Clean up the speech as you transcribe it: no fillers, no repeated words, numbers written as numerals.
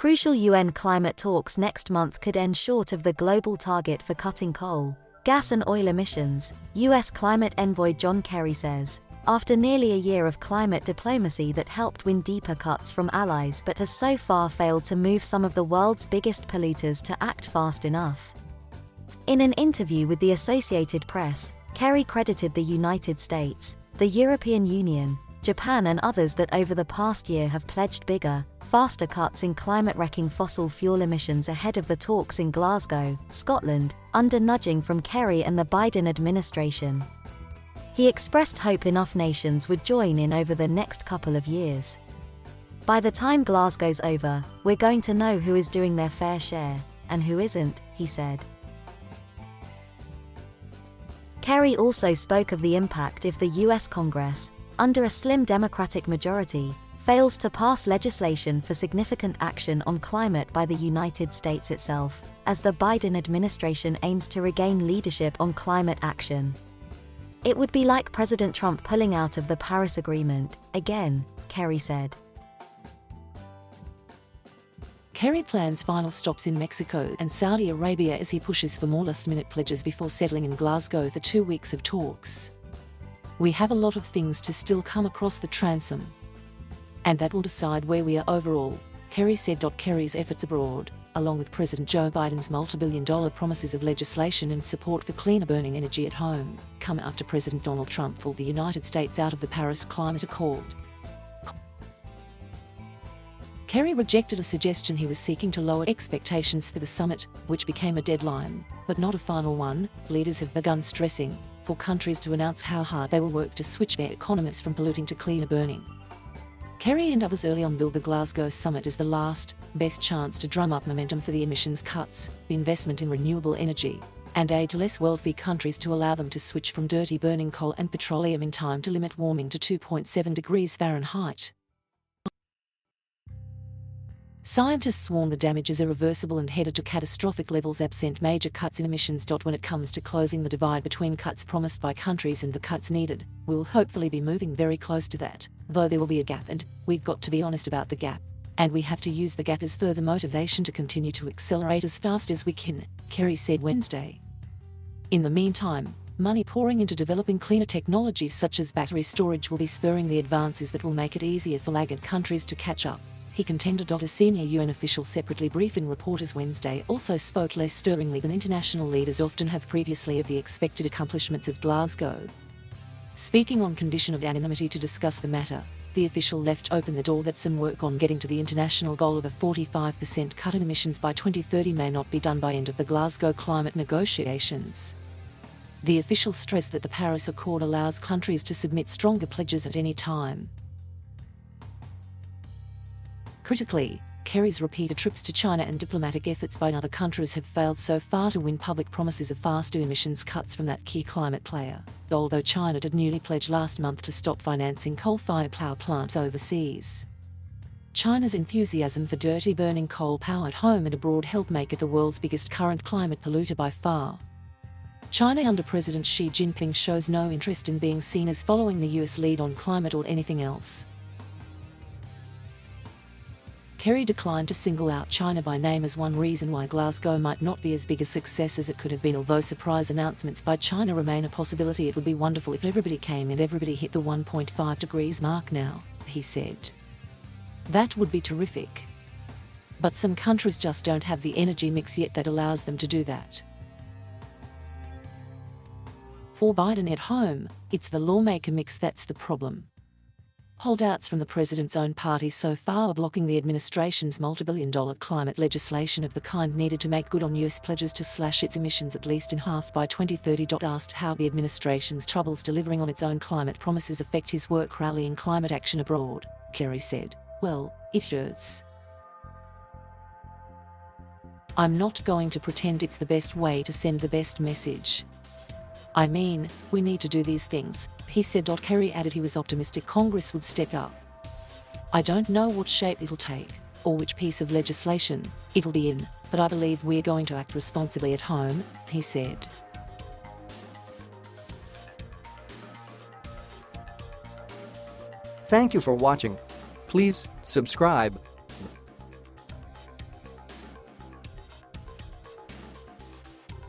Crucial UN climate talks next month could end short of the global target for cutting coal, gas and oil emissions, US climate envoy John Kerry says, after nearly a year of climate diplomacy that helped win deeper cuts from allies but has so far failed to move some of the world's biggest polluters to act fast enough. In an interview with the Associated Press, Kerry credited the United States, the European Union, Japan and others that over the past year have pledged bigger, faster cuts in climate-wrecking fossil fuel emissions ahead of the talks in Glasgow, Scotland, under nudging from Kerry and the Biden administration. He expressed hope enough nations would join in over the next couple of years. By the time Glasgow's over, we're going to know who is doing their fair share, and who isn't, he said. Kerry also spoke of the impact if the US Congress, under a slim Democratic majority, fails to pass legislation for significant action on climate by the United States itself, as the Biden administration aims to regain leadership on climate action. It would be like President Trump pulling out of the Paris Agreement, again, Kerry said. Kerry plans final stops in Mexico and Saudi Arabia as he pushes for more last-minute pledges before settling in Glasgow for 2 weeks of talks. We have a lot of things to still come across the transom, and that will decide where we are overall, Kerry said. Kerry's efforts abroad, along with President Joe Biden's multi-billion-dollar promises of legislation and support for cleaner burning energy at home, come after President Donald Trump pulled the United States out of the Paris Climate Accord. Kerry rejected a suggestion he was seeking to lower expectations for the summit, which became a deadline, but not a final one. Leaders have begun stressing for countries to announce how hard they will work to switch their economies from polluting to cleaner burning. Kerry and others early on billed the Glasgow summit as the last, best chance to drum up momentum for the emissions cuts, investment in renewable energy, and aid to less wealthy countries to allow them to switch from dirty burning coal and petroleum in time to limit warming to 2.7 degrees Fahrenheit. Scientists warn the damage is irreversible and headed to catastrophic levels absent major cuts in emissions. When it comes to closing the divide between cuts promised by countries and the cuts needed, we'll hopefully be moving very close to that, though there will be a gap and we've got to be honest about the gap. And we have to use the gap as further motivation to continue to accelerate as fast as we can, Kerry said Wednesday. In the meantime, money pouring into developing cleaner technologies such as battery storage will be spurring the advances that will make it easier for laggard countries to catch up, he contended. A senior UN official separately briefing reporters Wednesday also spoke less stirringly than international leaders often have previously of the expected accomplishments of Glasgow. Speaking on condition of anonymity to discuss the matter, the official left open the door that some work on getting to the international goal of a 45% cut in emissions by 2030 may not be done by end of the Glasgow climate negotiations. The official stressed that the Paris Accord allows countries to submit stronger pledges at any time. Critically, Kerry's repeated trips to China and diplomatic efforts by other countries have failed so far to win public promises of faster emissions cuts from that key climate player, although China did newly pledge last month to stop financing coal-fired power plants overseas. China's enthusiasm for dirty burning coal power at home and abroad helped make it the world's biggest current climate polluter by far. China under President Xi Jinping shows no interest in being seen as following the US lead on climate or anything else. Kerry declined to single out China by name as one reason why Glasgow might not be as big a success as it could have been. Although surprise announcements by China remain a possibility, it would be wonderful if everybody came and everybody hit the 1.5 degrees mark now, he said. That would be terrific. But some countries just don't have the energy mix yet that allows them to do that. For Biden at home, it's the lawmaker mix that's the problem. Holdouts from the president's own party so far are blocking the administration's multi-billion-dollar climate legislation of the kind needed to make good on US pledges to slash its emissions at least in half by 2030. Asked how the administration's troubles delivering on its own climate promises affect his work rallying climate action abroad, Kerry said, "Well, it hurts. I'm not going to pretend it's the best way to send the best message. I mean, we need to do these things," he said. Kerry added he was optimistic Congress would step up. "I don't know what shape it'll take, or which piece of legislation it'll be in, but I believe we're going to act responsibly at home," he said. Thank you for watching. Please subscribe